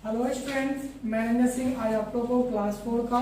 Hello students, मैं नंदन सिंह आज आप लोगों को क्लास 4 का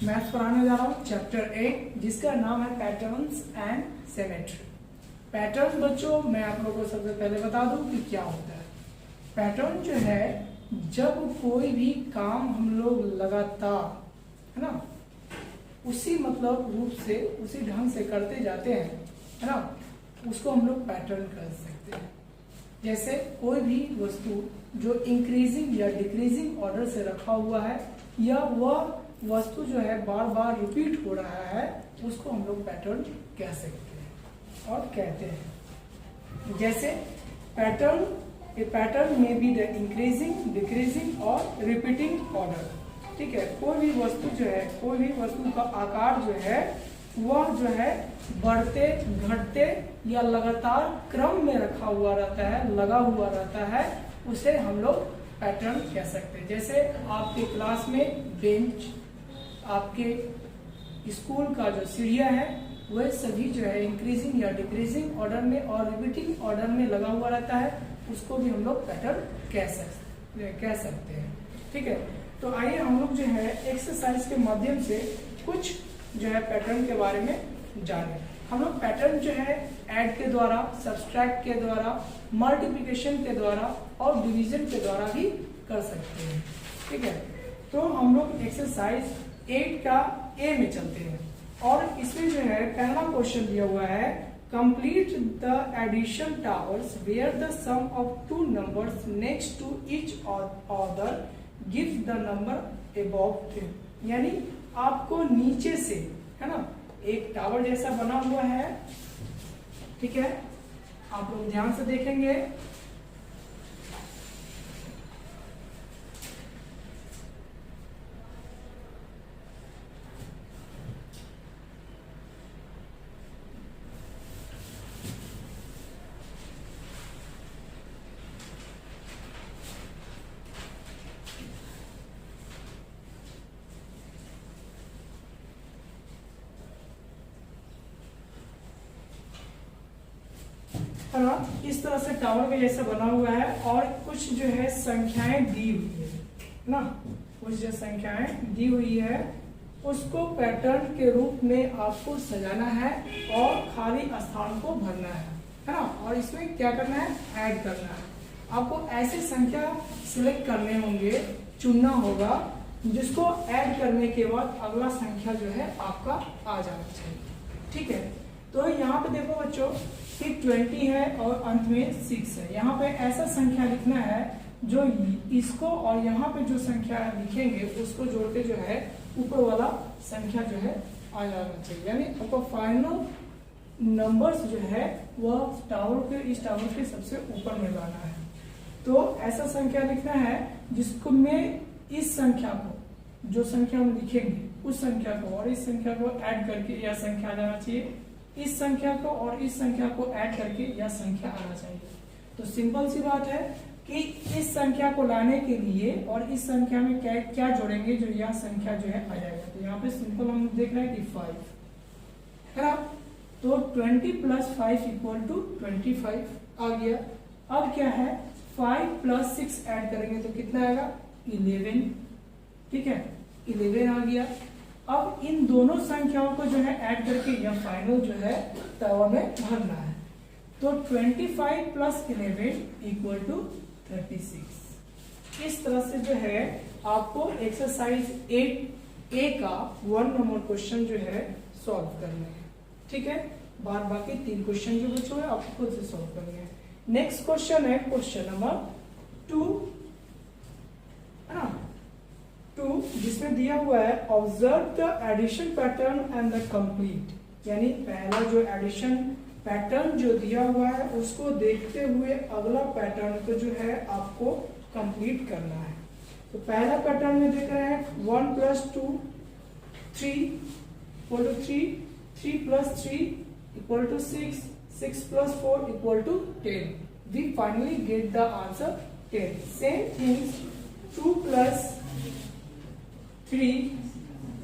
मैथ्स पढ़ाने जा रहा हूँ, चैप्टर 8, जिसका नाम है पैटर्न्स एंड सिमेट्री। पैटर्न बच्चों, मैं आप लोगों को सबसे पहले बता दूं कि क्या होता है। पैटर्न जो है, जब कोई भी काम हम लोग लगातार है ना उसी मतलब रूप से उसी ढंग से करते जाते हैं, है ना, उसको हम लोग पैटर्न कर सकते हैं। जैसे कोई भी वस्तु जो इंक्रीजिंग या डिक्रीजिंग ऑर्डर से रखा हुआ है या वह वस्तु जो है बार बार रिपीट हो रहा है, उसको हम लोग पैटर्न कह सकते हैं और कहते हैं। जैसे पैटर्न, ए पैटर्न में बी द इंक्रीजिंग, डिक्रीजिंग और रिपीटिंग ऑर्डर। ठीक है, कोई भी वस्तु जो है, कोई भी वस्तु का आकार जो है वह जो है बढ़ते घटते या लगातार क्रम में रखा हुआ रहता है, लगा हुआ रहता है, उसे हम लोग पैटर्न कह सकते हैं। जैसे आपके क्लास में बेंच, आपके स्कूल का जो सीढ़ियाँ है, वह सभी जो है इंक्रीजिंग या डिक्रीजिंग ऑर्डर में और रिपीटिंग ऑर्डर में लगा हुआ रहता है, उसको भी हम लोग पैटर्न कह सकते हैं। ठीक है, तो आइए हम लोग जो है एक्सरसाइज के माध्यम से कुछ जो है पैटर्न के बारे में जाने। हम लोग पैटर्न जो है ऐड के द्वारा, सब्सट्रैक्ट के द्वारा, मल्टीप्लिकेशन के द्वारा और डिवीजन के द्वारा भी कर सकते हैं। ठीक है, तो हम लोग एक्सरसाइज 8 का ए में चलते हैं और इसमें जो है पहला क्वेश्चन दिया हुआ है, complete the addition towers where the sum of two numbers next to each other gives the number above. यानी आपको नीचे से, है ना, एक टावर जैसा बना हुआ है। ठीक है, आप लोग ध्यान से देखेंगे। है ना, इस तरह से टावर के जैसा बना हुआ है और कुछ जो है संख्याएं दी हुई है ना, कुछ जो संख्याएं दी हुई है उसको पैटर्न के रूप में आपको सजाना है और खाली स्थान को भरना है ना। और इसमें क्या करना है, ऐड करना है। आपको ऐसे संख्या सिलेक्ट करने होंगे, चुनना होगा, जिसको ऐड करने के बाद अगला संख्या जो है आपका आ जाना चाहिए। ठीक है, तो यहाँ पे देखो बच्चों कि 20 है और अंत में 6 है। यहाँ पे ऐसा संख्या लिखना है जो इसको और यहाँ पे जो संख्या लिखेंगे उसको जोड़ के जो है ऊपर वाला संख्या जो है आ जाना चाहिए। यानी आपको फाइनल नंबर्स जो है वह टावर के, इस टावर के सबसे ऊपर में लाना है। तो ऐसा संख्या लिखना है जिसको में इस संख्या को, जो संख्या हम लिखेंगे उस संख्या को और इस संख्या को ऐड करके यह संख्या आ जाना चाहिए, इस संख्या को और इस संख्या को ऐड करके यह संख्या आना चाहिए। तो सिंपल सी बात है कि इस संख्या को लाने के लिए और इस संख्या में क्या क्या जोड़ेंगे जो यह संख्या जो है आ जाएगा। तो यहाँ पे सिंपल हम देख रहे हैं कि 5 है ना, तो 20 + 5 = 25 आ गया। अब क्या है, 5 + 6 ऐड करेंगे तो कितना आएगा, 11। ठीक है, 11 आ गया। अब इन दोनों संख्याओं को जो है ऐड करके यह फाइनल जो है टावर में भरना है। तो 25 + 11 = 36। इस तरह से जो है आपको एक्सरसाइज 8A का 1 नंबर क्वेश्चन जो है सॉल्व करना है। ठीक है, बाकी 3 क्वेश्चन जो बचे हुए आपको खुद से सॉल्व करने हैं। नेक्स्ट क्वेश्चन है क्वेश्चन नंबर 2, है ना, 2, जिसमें दिया हुआ है observe the addition pattern and the complete. यानी पहला जो एडिशन पैटर्न जो दिया हुआ है उसको देखते हुए अगला पैटर्न को जो है आपको कंप्लीट करना है। तो पहला पैटर्न में देख रहे हैं 1 + 2 3 = 3, 3 + 3 = 6, 6 + 4 = 10. We finally get the answer 10. Same things, 2 + 3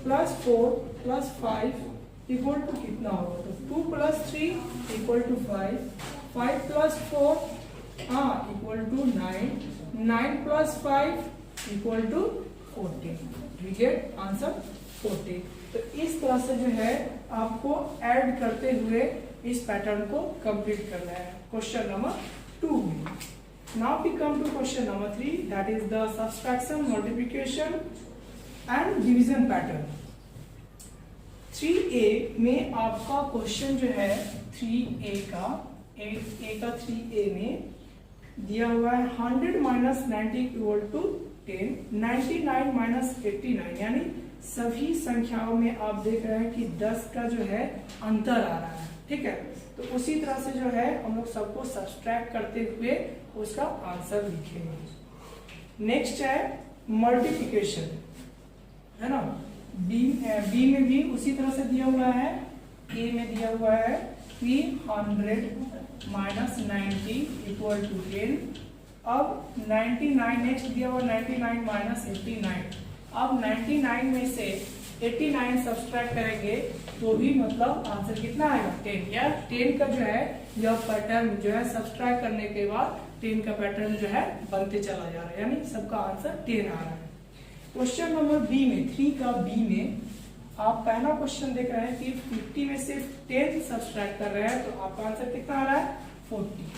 + 4 + 5 = कितना होगा, तो 2 + 3 = 5, 5 + 4 = 9, 9 + 5 equal to 40, we get answer 40। तो इस तरह से जो है आपको ऐड करते हुए इस पैटर्न को कंप्लीट करना है क्वेश्चन नंबर 2 में। Now we come to question number 3, that is the subtraction, multiplication and division pattern. 3A में आपका क्वेश्चन जो है 3A का 3A में दिया हुआ है 100 माइनस 90 इक्वल टू 10, 99 माइनस 89, यानी सभी संख्याओं में आप देख रहे हैं कि 10 का जो है अंतर आ रहा है, ठीक है। तो उसी तरह से जो है हम लोग सबको सब्सट्रैक्ट करते हुए उसका आंसर लिखेंगे। नेक्स्ट है मल्टीप्लिकेशन, है ना। बी में भी उसी तरह से दिया हुआ है। ए में दिया हुआ है कि 100 माइनस 90 इक्वल टू 10। अब 99 नेक्स्ट दिया हुआ 99 माइनस 89। अब 99 में से 89 सब्सट्रैक्ट करेंगे तो भी मतलब आंसर कितना आएगा 10। या 10 का जो है यह पैटर्न जो है सब्सट्रैक्ट करने के बाद 10 का पैटर्न जो है बनते चला जा रहा है, यानी सबका आंसर 10 आ रहा है। क्वेश्चन नंबर बी में 3 का बी में आप पहला क्वेश्चन देख रहे हैं कि 50 में से 10 सब्सट्रैक्ट कर रहे हैं तो आपका आंसर कितना आ रहा है 40।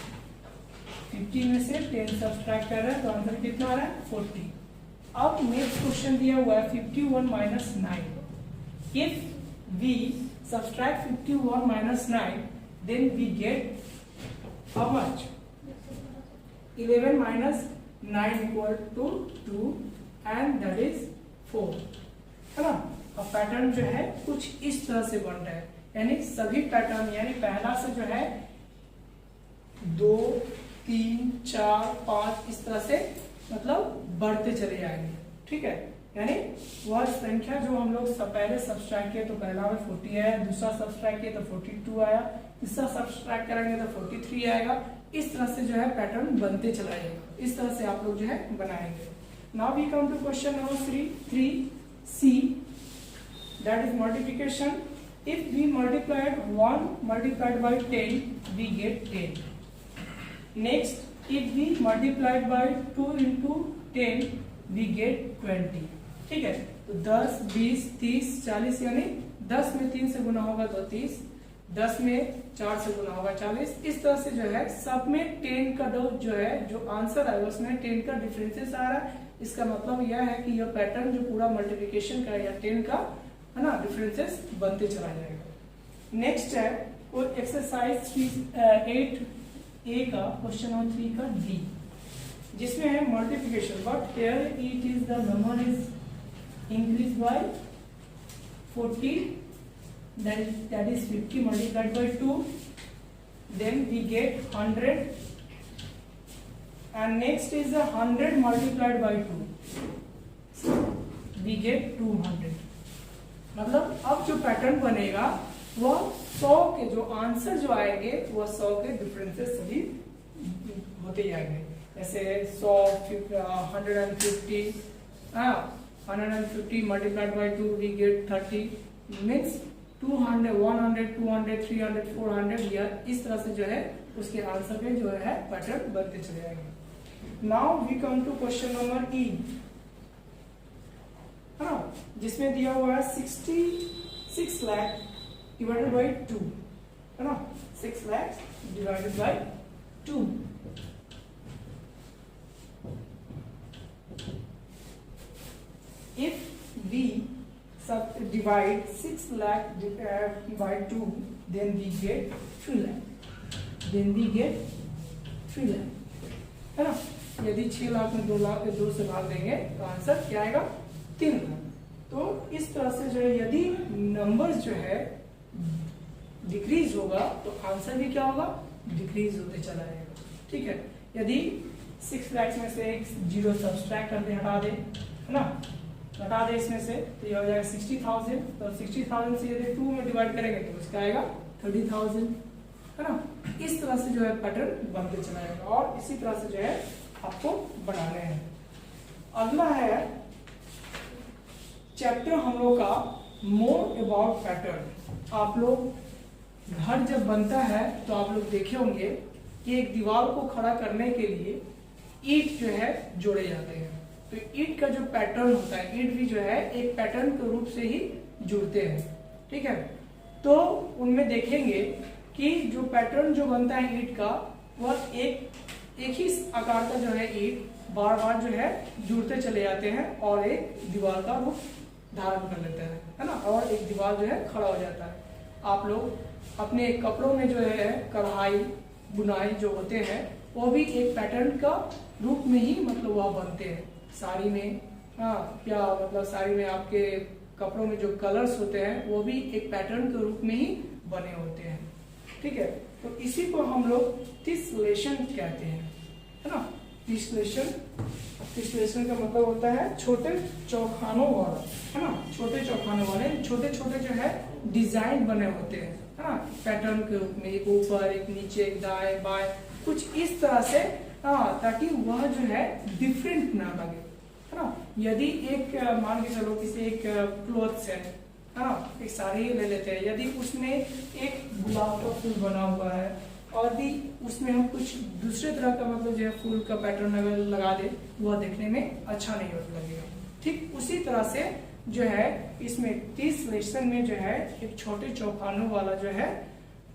50 में से 10 सब्सट्रैक्ट कर रहे हैं तो आंसर कितना आ रहा है 40। अब नेक्स्ट क्वेश्चन दिया हुआ है 51 minus 9। If we subtract 51 minus 9 then we get how much 11 minus 9 equal to 2 and that is 4, है ना। अब पैटर्न जो है कुछ इस तरह से बन रहा है, यानी सभी पैटर्न, यानी पहला से जो है 2 3 4 5 इस तरह से मतलब बढ़ते चले जाएंगे, ठीक है। यानी वह संख्या जो हम लोग पहले सब्सट्रैक्ट किए तो पहला में 40 आया, दूसरा सब्सट्रैक्ट किए तो 42 आया, तीसरा सब्सट्रैक्ट करेंगे तो 43 आएगा। इस तरह से जो है पैटर्न बनते चला जाएगा। इस तरह से आप लोग जो है बनाएंगे। Now we come to question number 3C, that is multiplication. If we multiplied 1 multiplied by 10, we get 10. Next, if we multiplied by 2 into 10, we get 20. ठीक है, तो 10, 20, 30, 40, यानी 10 में 3 से गुना होगा तो 30, 10 में 4 से गुना होगा 40। इस तरह से जो है सब में 10 का जो है जो आंसर आएगा उसमें 10 का डिफरेंसेस आ रहा है। इसका मतलब यह है कि यह पैटर्न जो पूरा मल्टीप्लिकेशन का या 10 का है ना डिफरेंसेस बनते चला जाएगा। नेक्स्ट है वो एक्सरसाइज 8A का क्वेश्चन नंबर 3 का डी, जिसमें है multiplication, but here it is the number is increase by 40, that is 50 multiplied by 2, then we get 100, and next is 100 multiplied by 2, we get 200। मतलब अब जो पैटर्न बनेगा वह 100 के जो आंसर जो आएंगे वह 100 के डिफरेंसेस सभी होते जाएंगे। जैसे 100 150 150 multiplied by 2 we get 30, means 200 100 200 300 400, या इस तरह से जो है उसके आंसर पे जो है पैटर्न बनते चले जाएंगे। Now we come to question number E, है ना, जिसमें दिया हुआ है 66 लाख डिवाइडेड बाई 2, है ना, 6 lakh divided by 2। If we divide 6 lakh by 2, then we get 3 lakh, then we get 3 lakh, है ना। यदि 6 लाख में 2 लाख 2 से भाग देंगे तो आंसर क्या आएगा 3 लाख। तो इस तरह से जो है यदि नंबर्स जो है डिक्रीज होगा तो आंसर भी क्या होगा डिक्रीज होते चला जाएगा, ठीक है। यदि 6 लाख में से एक जीरो सब्सट्रैक्ट कर दे, हटा दे, है ना, हटा दे इसमें से, तो ये हो जाएगा 60,000। तो 60,000 से यदि 2 में डिवाइड करेंगे तो इसका आएगा 30,000, है ना। इस तरह से जो है पैटर्न बनते चला जाएगा और इसी तरह से जो है आपको बनाने हैं। अगला है चैप्टर हम लोग का मोर अबाउट पैटर्न। आप लोग घर जब बनता है तो आप लोग देखे होंगे कि एक दीवार को खड़ा करने के लिए ईंट जो है जोड़े जाते हैं, तो ईंट का जो पैटर्न होता है, ईंट भी जो है एक पैटर्न के रूप से ही जुड़ते हैं, ठीक है। तो उनमें देखेंगे कि जो पैटर्न जो बनता है ईंट का, वह एक ही आकार का जो है ईंट बार बार जो है जुड़ते चले जाते हैं और एक दीवार का रूप धारण कर लेते हैं, है ना, और एक दीवार जो है खड़ा हो जाता है। आप लोग अपने कपड़ों में जो है कढ़ाई बुनाई जो होते हैं वो भी एक पैटर्न का रूप में ही मतलब वह बनते हैं। साड़ी में, हाँ, क्या मतलब साड़ी में आपके कपड़ों में जो कलर्स होते हैं वो भी एक पैटर्न के रूप में ही बने होते हैं, ठीक है। तो इसी को हम लोग टिसलेशन कहते हैं, है ना। टिसलेशन का मतलब होता है छोटे चौखानों वाला, है ना, छोटे चौखानों वाले छोटे छोटे जो है डिजाइन बने होते हैं, है ना, पैटर्न के रूप में, एक ऊपर एक नीचे एक दाएं बाएं कुछ इस तरह से, हाँ, ताकि वह जो है डिफरेंट ना लगे, है ना। यदि एक मान के चलो किसी एक क्लोथ्स है, हाँ, एक साड़ी ले लेते हैं, यदि उसमें एक गुलाब का फूल बना हुआ है और भी उसमें हम कुछ दूसरे तरह का मतलब जो है फूल का पैटर्न अगर लगा दे, वह देखने में अच्छा नहीं लगेगा। ठीक उसी तरह से जो है इसमें टिसलेशन में जो है एक छोटे चौखानों वाला जो है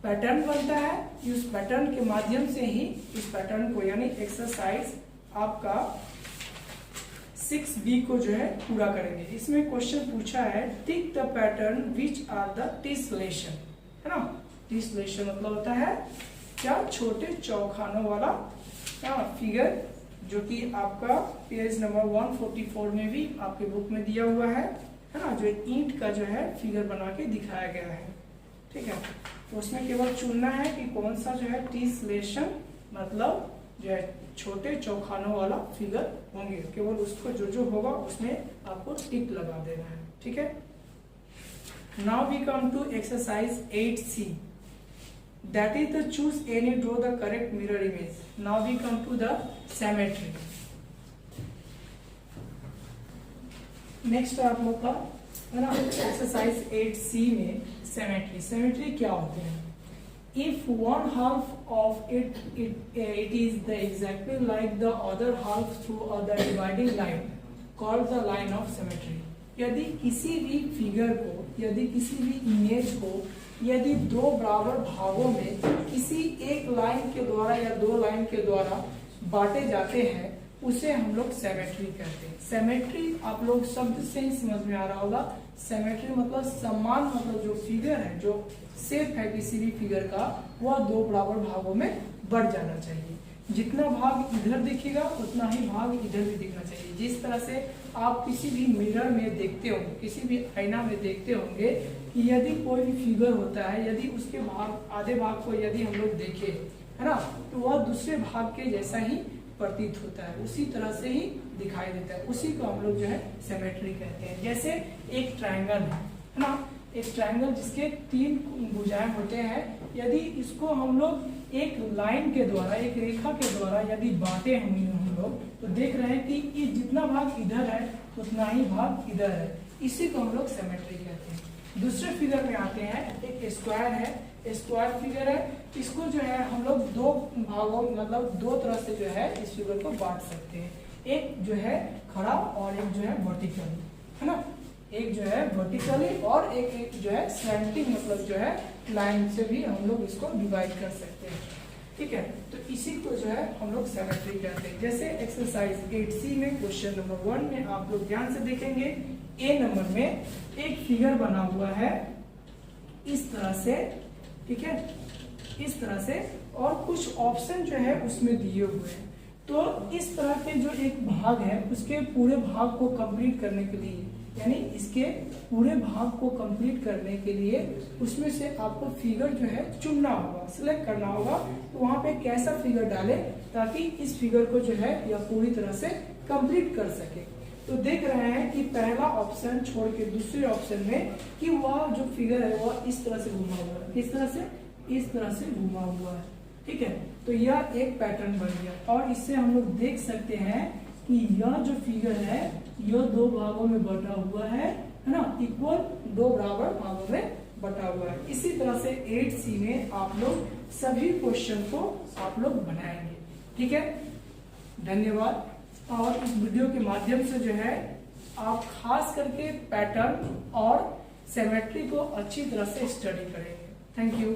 पैटर्न बनता है। उस पैटर्न के माध्यम से ही इस पैटर्न को यानी एक्सरसाइज आपका 6B को जो है पूरा करेंगे। इसमें क्वेश्चन पूछा है tick the pattern which are the tessellation, है ना। टिसलेशन मतलब होता है क्या, छोटे चौखानों वाला फिगर, जो कि आपका पेज नंबर 144 में भी आपके बुक में दिया हुआ है ना, जो ईंट का जो है फिगर बना के दिखाया गया है, ठीक है। तो उसमें केवल चुनना है कि कौन सा जो है टिसलेशन मतलब जो है छोटे चौखानों वाला फिगर होंगे, केवल उसको जो होगा उसमें आपको टिक लगा देना है, ठीक है। Now we come to exercise 8C, that is the choose any draw the correct mirror image. Now we come to the symmetry. Next आप लोग का है ना एक्सरसाइज 8C में symmetry क्या होते हैं। If one half of it is the exactly like the other half through the dividing line called the line of symmetry. यदि किसी भी फिगर को, यदि किसी भी इमेज को यदि दो बराबर भागों में किसी एक लाइन के द्वारा या दो लाइन के द्वारा बांटे जाते हैं, उसे हम लोग सिमेट्री कहते हैं। सिमेट्री आप लोग शब्द से ही समझ में आ रहा होगा। सिमेट्री मतलब समान, मतलब जो फिगर है, जो शेप है किसी भी फिगर का, वह दो बराबर भागों में बढ़ जाना चाहिए। जितना भाग इधर दिखेगा उतना ही भाग इधर भी दिखना चाहिए। जिस तरह से आप किसी भी मिरर में देखते होंगे, किसी भी आईना में देखते होंगे कि यदि कोई भी फिगर होता है, यदि उसके भाग आधे भाग को यदि हम लोग देखें, है ना, तो वह दूसरे भाग के जैसा ही प्रतीत होता है, उसी तरह से ही दिखाई देता है। उसी को हम लोग जो है सिमेट्री कहते हैं। जैसे एक ट्रायंगल है ना, एक ट्रायंगल जिसके 3 भुजाएं होते हैं, यदि इसको हम लोग एक लाइन के द्वारा, एक रेखा के द्वारा यदि बांटे हम लोग, तो देख रहे हैं कि ये जितना भाग इधर है उतना ही भाग इधर है। इसी को हम लोग सिमेट्री कहते हैं। दूसरे फिगर में आते हैं, एक स्क्वायर है, स्क्वायर फिगर है। इसको जो है हम लोग दो भागों, मतलब दो तरह से जो है इस फिगर को बांट सकते हैं। एक जो है खड़ा और एक जो है वर्टिकली, है ना, एक जो है वर्टिकली और एक जो है स्लैंटिंग, मतलब जो है लाइन से भी हम लोग इसको डिवाइड कर सकते हैं, ठीक है। तो इसी को जो है हम लोग सिमेट्री कहते हैं। जैसे एक्सरसाइज 8C में क्वेश्चन नंबर 1 में आप लोग ध्यान से देखेंगे, ए नंबर में एक फिगर बना हुआ है इस तरह से, ठीक है, इस तरह से, और कुछ ऑप्शन जो है उसमें दिए हुए हैं। तो इस तरह के जो एक भाग है उसके पूरे भाग को कंप्लीट करने के लिए, यानी इसके पूरे भाग को कंप्लीट करने के लिए उसमें से आपको फिगर जो है चुनना होगा, सिलेक्ट करना होगा। तो वहां पे कैसा फिगर डाले ताकि इस फिगर को जो है यह पूरी तरह से कंप्लीट कर सके। तो देख रहे हैं कि पहला ऑप्शन छोड़ के दूसरे ऑप्शन में कि वह जो फिगर है वह इस तरह से घुमा हुआ है, इस तरह से घुमा हुआ है, ठीक है। तो यह एक पैटर्न बन गया और इससे हम लोग देख सकते हैं कि यह जो फिगर है यह दो भागों में बटा हुआ है ना, इक्वल दो बराबर भागों में बटा हुआ है। इसी तरह से 8C में आप लोग सभी क्वेश्चन को आप लोग बनाएंगे, ठीक है। धन्यवाद। और इस वीडियो के माध्यम से जो है आप खास करके पैटर्न और सिमेट्री को अच्छी तरह से स्टडी करेंगे। Thank you.